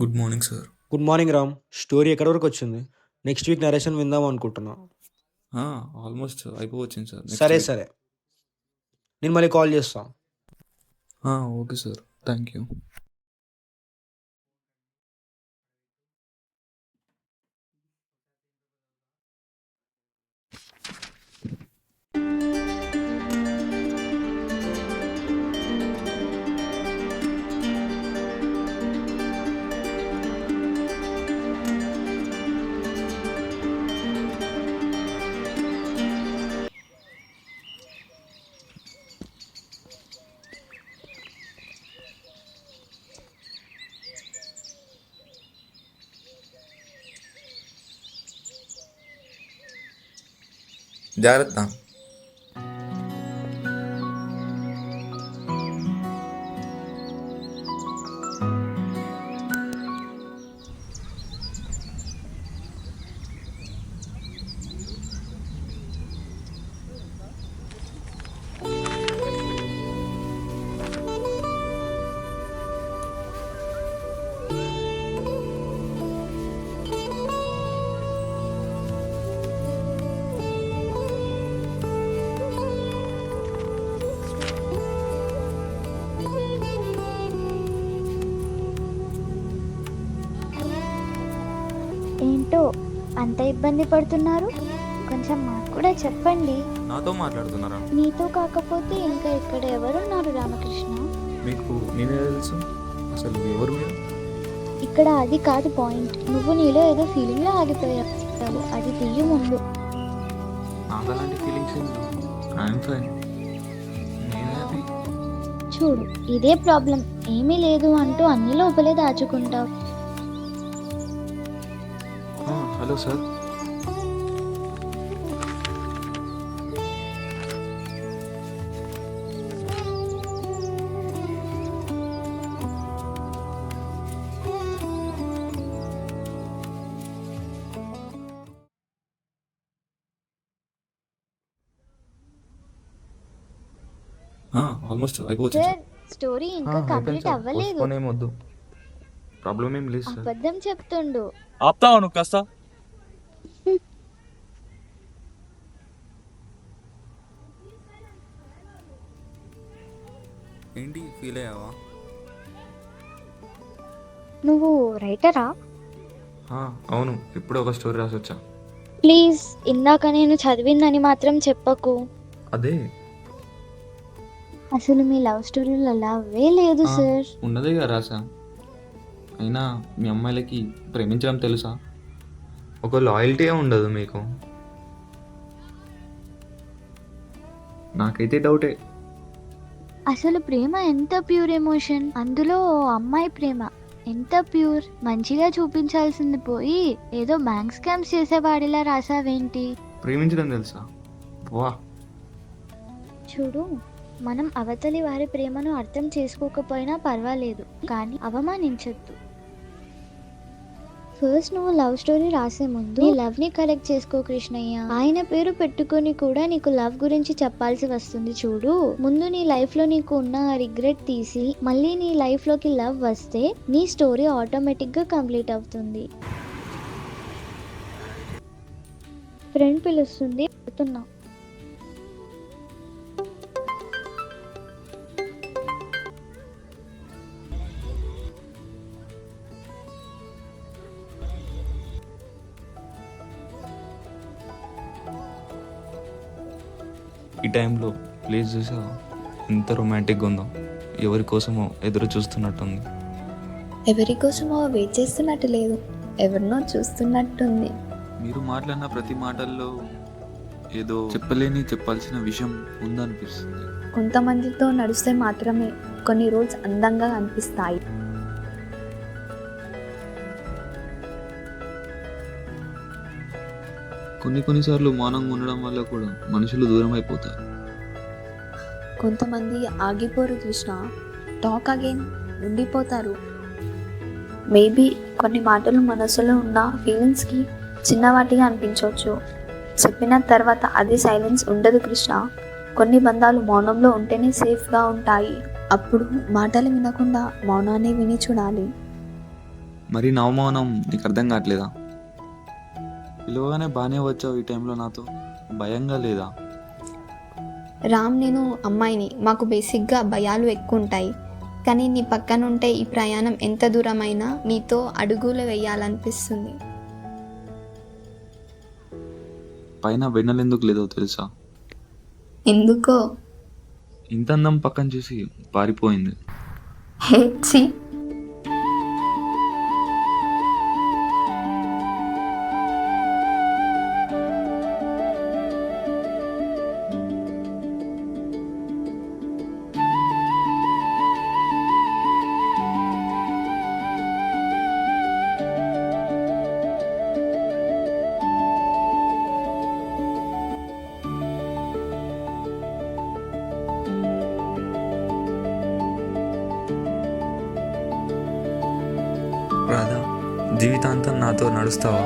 Good morning sir. Good morning Ram. Story ఎక్కడి వరకు వచ్చింది? నెక్స్ట్ వీక్ నరేషన్ విందాం అనుకుంటున్నా. ఆల్మోస్ట్ అయిపోవచ్చింది సార్. నెక్స్ట్ సరే వీక్. సరే, నేను మళ్ళీ కాల్ చేస్తా. Okay sir, thank you. జాగ్రత్త. ఏంటో అంత ఇబ్బంది పడుతున్నారు? కొంచెం మాకు కూడా చెప్పండి. నాతో మాట్లాడుతున్నారా? నీతో కాకపోతే ఇంకా ఇక్కడ ఎవరున్నారు రామకృష్ణ? మీకు నేనే తెలుసు. అసలు ఎవరు మీరు? ఇక్కడ అది కాదు పాయింట్. నువ్వు నీలో ఏదో ఫీలింగ్లో ఆగిపోయావు. అది తీయ ముందు. నాకు అలాంటి ఫీలింగ్స్ ఏం లేవు. I'm fine. నేనే అది. చూడు, ఇదే ప్రాబ్లం. ఏమీ లేదు అంటూ అన్ని లోపలే దాచుకుంటావు. Hello sir. ఆల్మోస్ట్ అయిపోవచ్చు సార్, స్టోరీ ఇంకా కంప్లీట్ అవ్వలేదు. ఏమొద్దు. ప్రాబ్లం ఏం లేదు సార్. అబద్ధం చెప్తుండు. ఆపుతావా నువ్వు కాస్త? ఏంటి ఫీల్ అయ్యావా? నువ్వు రైటరా? అవును, ఇప్పుడే ఒక స్టోరీ రాసి వచ్చా. ప్లీజ్, ఇందాక నేను చదివిందని మాత్రం చెప్పకు. అదే అసలు మీ లవ్ స్టోరీలో లవ్వే లేదు సార్. ఉన్నదేగా రాసా. అయినా మీ అమ్మాయిలకి ప్రేమించడం తెలుసా? ఒక లాయల్టీ ఉండదు మీకు. నాకైతే డౌటే. అసలు ప్రేమ ఎంత ప్యూర్ ఎమోషన్. అందులో ఓ అమ్మాయి ప్రేమ ఎంత ప్యూర్. మంచిగా చూపించాల్సింది పోయి ఏదో బ్యాంక్ స్కామ్స్ చేసేవాడిలా రాసావేంటి? ప్రేమించడం తెలుసా? వా. చూడు, మనం అవతలి వారి ప్రేమను అర్థం చేసుకోకపోయినా పర్వాలేదు, కానీ అవమానించొద్దు. ఫస్ట్ నువ్వు లవ్ స్టోరీ రాసే ముందు నీ లవ్ ని కరెక్ట్ చేసుకో కృష్ణయ్య. ఆయన పేరు పెట్టుకొని కూడా నీకు లవ్ గురించి చెప్పాల్సి వస్తుంది. చూడు, ముందు నీ లైఫ్ లో నీకు ఉన్న రిగ్రెట్ తీసి మళ్ళీ నీ లైఫ్ లోకి లవ్ వస్తే నీ స్టోరీ ఆటోమేటిక్ గా కంప్లీట్ అవుతుంది. ఫ్రెండ్ పిలుస్తుంది, వెళ్తున్నా. ఈ టైంలో ప్లేస్ చూసా ఎంత రొమాంటిక్గా ఉందో. ఎవరి కోసమో ఎదురు చూస్తున్నట్టుంది. ఎవరి కోసమో వెయిట్ చేస్తున్నట్టు లేదు, ఎవరినో చూస్తున్నట్టుంది. మీరు మాట్లాడిన ప్రతి మాటల్లో ఏదో చెప్పాల్సిన విషయం ఉందనిపిస్తుంది. కొంతమందితో నడిస్తే మాత్రమే కొన్ని రోజు అందంగా అనిపిస్తాయి. కొన్నిసార్లు మౌనంగా ఉండడం వల్ల కూడా మనుషులు దూరం అయిపోతారు. కొంతమంది ఆగిపోరు కృష్ణ, టాక్ అగైన్ ఉండిపోతారు. మేబీ కొన్ని మాటలు మనసులో ఉన్న ఫీలింగ్స్కి చిన్నవాటిగా అనిపించవచ్చు. చెప్పిన తర్వాత అది సైలెన్స్ ఉండదు కృష్ణ. కొన్ని బంధాలు మౌనంలో ఉంటేనే సేఫ్గా ఉంటాయి. అప్పుడు మాటలు వినకుండా మౌనాన్ని విని చూడాలి. మరి నా అవమానం నీకు అర్థం కావట్లేదా? పిలవగానే బాగానే వచ్చావు ఈ టైంలో నాతో, భయంగా లేదా? రామ్, నేను అమ్మాయిని, మాకు బేసిక్గా భయాలు ఎక్కువ ఉంటాయి. కానీ నీ పక్కన ఉంటే ఈ ప్రయాణం ఎంత దూరమైనా నీతో అడుగులు వేయాలనిపిస్తుంది. పైన వెన్నెలెందుకు లేదో తెలుసా? ఎందుకో? ఇంత అందం పక్కన చూసి పారిపోయింది. హేచ్చి. రాధా, జీవితాంతం నాతో నడుస్తావా?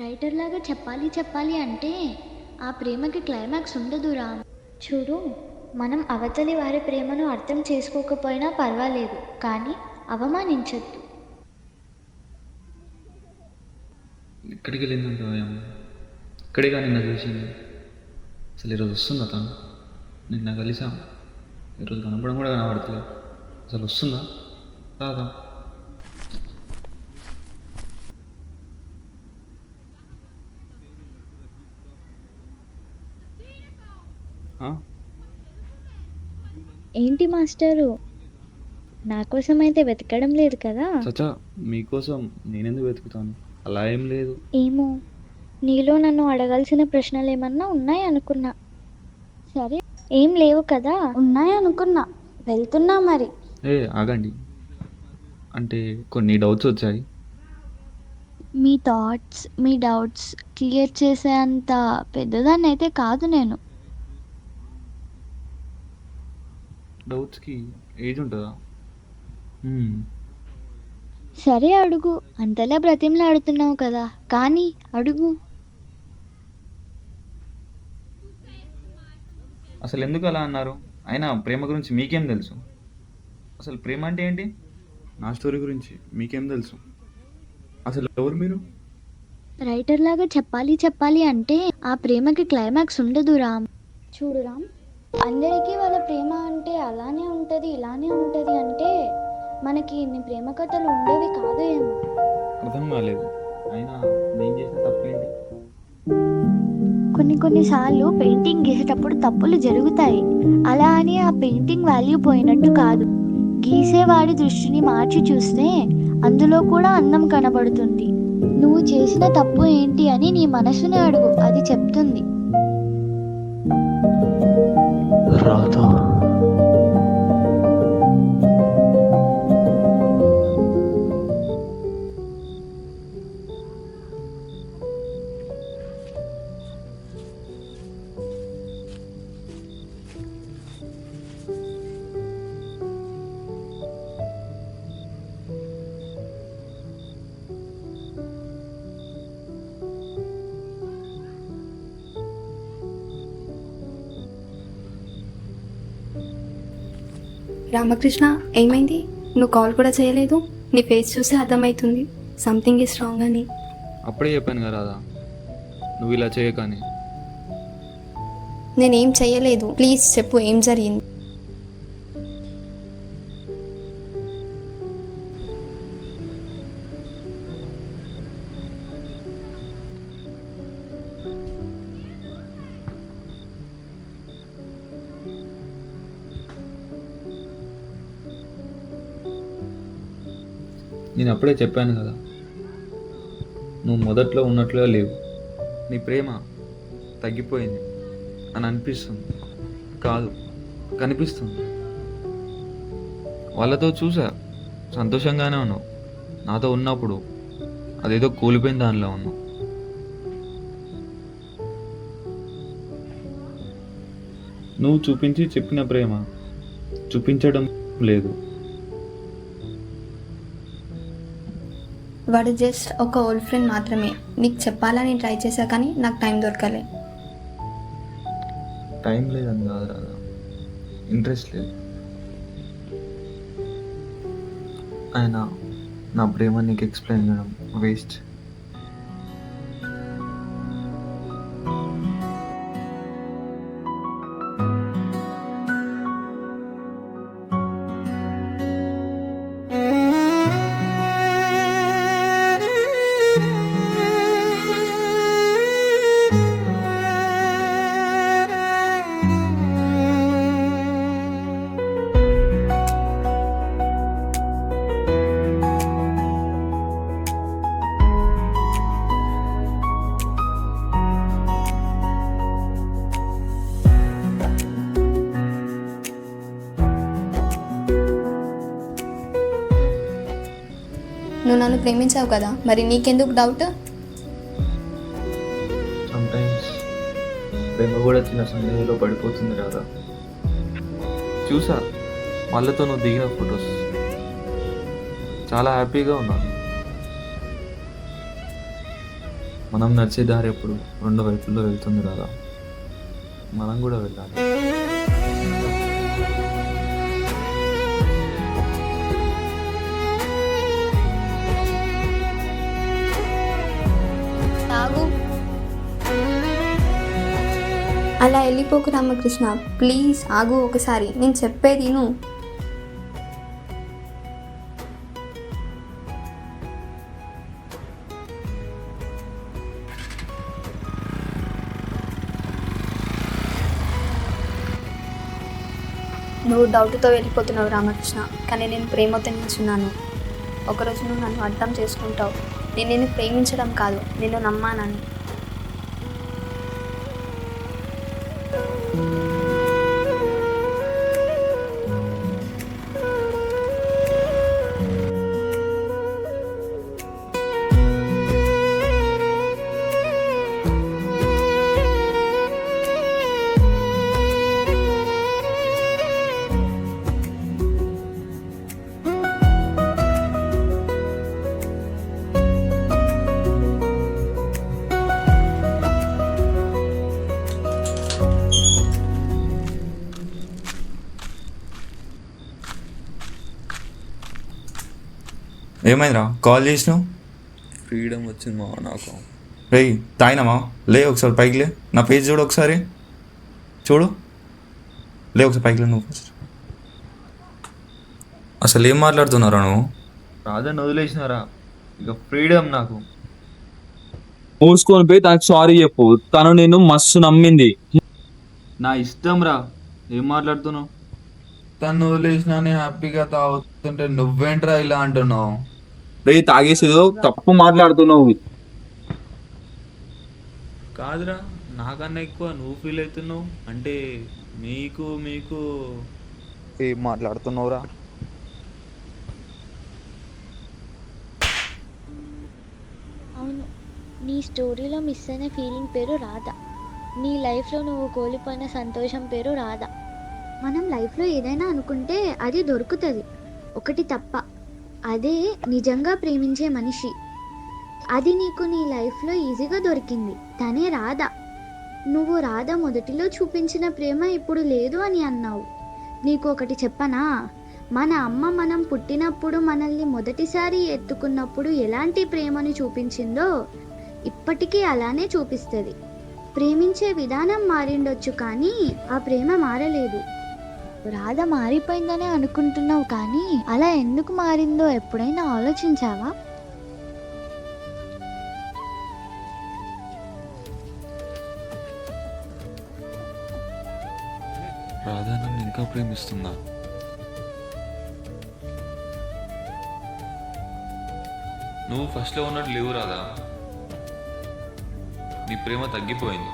రైటర్ లాగా చెప్పాలి అంటే ఆ ప్రేమకి క్లైమాక్స్ ఉండదు రామ్. చూడు, మనం అవతలి వారి ప్రేమను అర్థం చేసుకోకపోయినా పర్వాలేదు, కానీ అవమానించొద్దు. ఇక్కడికి వెళ్ళిందంటే ఇక్కడిగా నిన్న చూసింది. అసలు ఈరోజు వస్తుందా తను? నిన్న కలిసాం, ఈరోజు కనపడం కూడా కనబడతలేదు. అసలు వస్తుందా రాదా? ఏంటి మాస్టరు, నా కోసం అయితే వెతకడం లేదు కదా? చచ్చా, మీకోసం నేనెందుకు వెతుకుతాను? అలా ఏం లేదు. ఏమో, నీలో నన్ను అడగాల్సిన ప్రశ్నలు ఏమన్నా ఉన్నాయనుకున్నా. సరే, ఏం లేవు కదా? ఉన్నాయనుకున్నా, వెళ్తున్నా మరి. ఆగండి, అంటే కొన్ని డౌట్స్ వచ్చాయి. మీ థాట్స్, మీ డౌట్స్ క్లియర్ చేసేంత పెద్దదాన్ని అయితే కాదు నేను. డౌట్స్కి ఏజ్ ఉంటుందా? సరే అడుగు, అంతలా బ్రతిమలాడుతున్నావు కదా, కానీ అడుగు. అసలు ఎందుకు అలా అన్నారు? అయినా ప్రేమ గురించి మీకేం తెలుసు? అసలు ప్రేమ అంటే ఏంటి? నా స్టోరీ గురించి మీకేం తెలుసు? అసలు ఎవరు మీరు? రైటర్ లాగా చెప్పాలి అంటే ఆ ప్రేమకి క్లైమాక్స్ ఉండదు రామ్. చూడు రామ్, అందరికీ వాళ్ళ ప్రేమ అంటే అలానే ఉంటుంది, ఇలానే ఉంటుంది అంటే మనకి ఇన్ని ప్రేమ కథలు ఉండేవి కాదు ఏమో. అర్థం కాలేదు. అయినా నేను చేసిన తప్పేంటి? కొన్నిసార్లు పెయింటింగ్ గీసేటప్పుడు తప్పులు జరుగుతాయి. అలా అని ఆ పెయింటింగ్ వాల్యూ పోయినట్టు కాదు. గీసేవాడి దృష్టిని మార్చి చూస్తే అందులో కూడా అందం కనబడుతుంది. నువ్వు చేసిన తప్పు ఏంటి అని నీ మనసుని అడుగు, అది చెప్తుంది. రాధా, రామకృష్ణ, ఏమైంది? నువ్వు కాల్ కూడా చేయలేదు. నీ ఫేస్ చూసి అర్థమవుతుంది సంథింగ్ ఈజ్ రాంగ్ అని. అప్పుడే చెప్పాను కదా రాధా, నువ్వు ఇలా చేయకని. నేనేం చెయ్యలేదు, ప్లీజ్ చెప్పు, ఏం జరిగింది? నేను అప్పుడే చెప్పాను కదా, నువ్వు మొదట్లో ఉన్నట్లుగా లేవు. నీ ప్రేమ తగ్గిపోయింది అని అనిపిస్తుంది, కాదు కనిపిస్తుంది. వాళ్ళతో చూసా సంతోషంగానే ఉన్నావు, నాతో ఉన్నప్పుడు అదేదో కూలిపోయిన దానిలో ఉన్నావు. నువ్వు చూపించి చెప్పిన ప్రేమ చూపించడం లేదు. వాడు జస్ట్ ఒక ఓల్డ్ ఫ్రెండ్ మాత్రమే. నీకు చెప్పాలని ట్రై చేశా కానీ నాకు టైం దొరకలే. టైం లేదని కాదు రాదా, ఇంట్రెస్ట్ లేదు. అయినా నా ప్రేమ నీకు ఎక్స్ప్లెయిన్ చేయడం వేస్ట్. నువ్వు నన్ను ప్రేమించావు కదా, మరి నీకెందుకు డౌట్? సమ్టైమ్స్ ప్రేమ కూడా చిన్న సందేహంలో పడిపోతుంది రాదా. చూసా వాళ్ళతో నువ్వు దిగిన ఫొటోస్, చాలా హ్యాపీగా ఉన్నాను. మనం నడిచే దారి ఎప్పుడు రెండు వైపుల్లో వెళ్తుంది రాదా, మనం కూడా వెళ్ళాలి. ఆగు, అలా వెళ్ళిపోకు రామకృష్ణ, ప్లీజ్ ఆగు ఒకసారి, నేను చెప్పేది నువ్వు. నువ్వు డౌట్తో వెళ్ళిపోతున్నావు రామకృష్ణ, కానీ నేను ప్రేమతో నిల్చున్నాను. ఒకరోజు నువ్వు నన్ను అర్థం చేసుకుంటావు. నేను నిన్ను ప్రేమించడం కాదు, నిన్ను నమ్మానని. ఏమైందిరా కాల్ చేసినావు? ఫ్రీడమ్ వచ్చింది మా నాకు. రేయ్ తాగినామా? లే ఒకసారి పైకి లే, నా పేజ్ చూడు ఒకసారి, చూడు, లే ఒకసారి పైకి లే నువ్వు. అసలు ఏం మాట్లాడుతున్నారా నువ్వు? రాదని వదిలేసినారా, ఇక ఫ్రీడమ్ నాకు. మూసుకొని పోయి తనకు సారీ చెప్పు, తను నేను మస్తు నమ్మింది. నా ఇష్టం రా, ఏం మాట్లాడుతున్నావు? తను వదిలేసినా హ్యాపీగా తాగుతుంటే నువ్వేంట్రా ఇలా అంటున్నావు? రే తాగేసేదో తప్పు మాట్లాడుతున్నావు. కాదురా, నాకన్నా ఎక్కువ నువ్వు ఫీల్ అవుతున్నావు. అంటే మీకు మీకు ఏం మాట్లాడుతున్నావురా? అవును, నీ స్టోరీలో మిస్ అయిన ఫీలింగ్ పేరు రాధ. నీ లైఫ్లో నువ్వు కోల్పోయిన సంతోషం పేరు రాధ. మనం లైఫ్లో ఏదైనా అనుకుంటే అది దొరుకుతుంది, ఒకటి తప్ప. అదే నిజంగా ప్రేమించే మనిషి. అది నీకు నీ లైఫ్లో ఈజీగా దొరికింది, తనే రాధ. నువ్వు రాధ మొదటిలో చూపించిన ప్రేమ ఇప్పుడు లేదు అని అన్నావు. నీకు ఒకటి చెప్పనా, మన అమ్మ మనం పుట్టినప్పుడు మనల్ని మొదటిసారి ఎత్తుకున్నప్పుడు ఎలాంటి ప్రేమను చూపించిందో ఇప్పటికీ అలానే చూపిస్తుంది. ప్రేమించే విధానం మారిండొచ్చు కానీ ఆ ప్రేమ మారలేదు. రాధ మారిపోయిందనే అనుకుంటున్నావు కానీ అలా ఎందుకు మారిందో ఎప్పుడైనా ఆలోచించావా? రాధా నన్ను ఇంకా ప్రేమిస్తుందా? నువ్వు ఫస్ట్లో ఉన్నట్టు లేవు రాధా, నీ ప్రేమ తగ్గిపోయింది.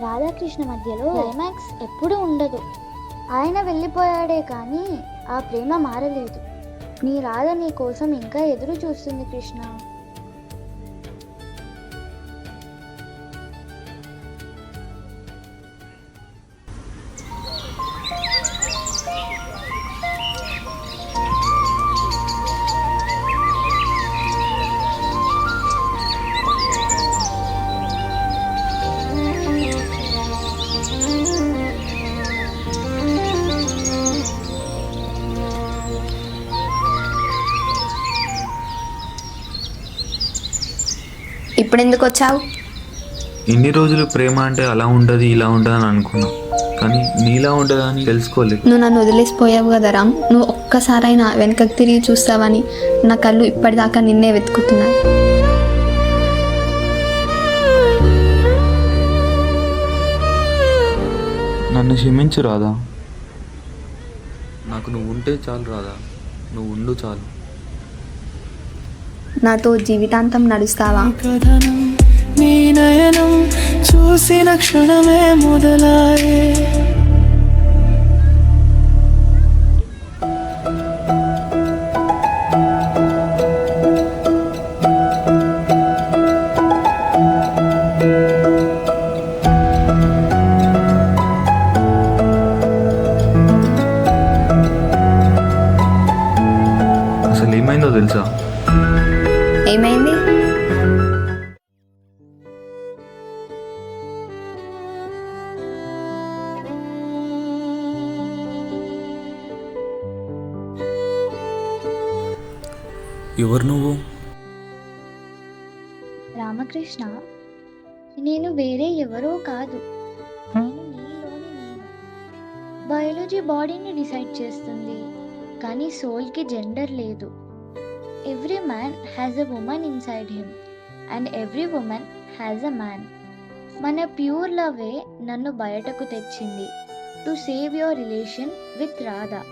రాధాకృష్ణ మధ్యలో క్లైమాక్స్ ఎప్పుడూ ఉండదు. ఆయన వెళ్ళిపోయాడే కానీ ఆ ప్రేమ మారలేదు. నీ రాధ నీ కోసం ఇంకా ఎదురు చూస్తుంది కృష్ణ. ఇప్పుడు ఎందుకు వచ్చావు? ఇన్ని రోజులు ప్రేమ అంటే అలా ఉంటుంది ఇలా ఉంటుంది అని అనుకున్నా, కానీ నీలా ఉంటుంది అని తెలుసుకోలేదు. నువ్వు నన్ను వదిలేసిపోయావు కదా రామ్. నువ్వు ఒక్కసారైనా వెనకకి తిరిగి చూస్తావని నా కళ్ళు ఇప్పటిదాకా నిన్నే వెతుకుతున్నాయి. నన్ను క్షమించు రాధా. నాకు నువ్వు ఉంటే చాలు రాధా, నువ్వు ఉండు చాలు. నాతో జీవితాంతం నడుస్తావా? కథనం నీ నయనం చూసిన క్షణమే మొదలాయే. అసలు ఏమైందో తెలుసా? ఏమైంది? ఎవరు నువ్వు? రామకృష్ణ, నేను వేరే ఎవరో కాదు. నేను నీలోని నేను. బయాలజీ బాడీని డిసైడ్ చేస్తుంది, కానీ సోల్కి జెండర్ లేదు. Every man has a woman inside him and every woman has a man. మన ప్యూర్ లవే నన్ను బయటకు తెచ్చింది to save your relation with Radha.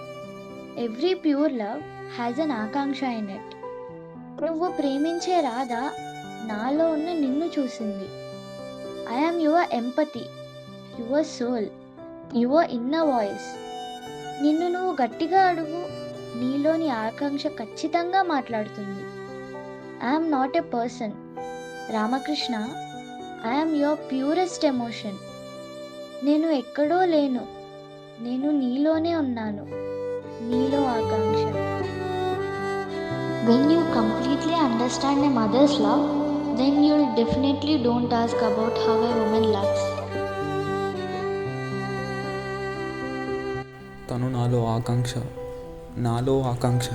Every pure love has an ఆకాంక్ష ఇన్ ఇట్. నువ్వు ప్రేమించే రాధ నాలో ఉన్న నిన్ను చూసింది. I am your empathy, your soul, your inner voice. నిన్ను నువ్వు గట్టిగా అడుగు, నీలోని ఆకాంక్ష ఖచ్చితంగా మాట్లాడుతుంది. I'm not a person Ramakrishna, I'm your purest emotion. నేను ఎక్కడో లేను, నేను నీలోనే ఉన్నాను, నీలో ఆకాంక్ష. When you completely understand a mother's love, then you'll definitely don't ask about how a woman loves. తను నాలో ఆకాంక్ష, నాలో ఆకాంక్ష.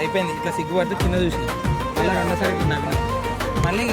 అయిపోయింది. ఇట్లా సిగ్గుపడితే కింద చూసిన మళ్ళీ రెండోసారి నవ్విన మళ్ళీ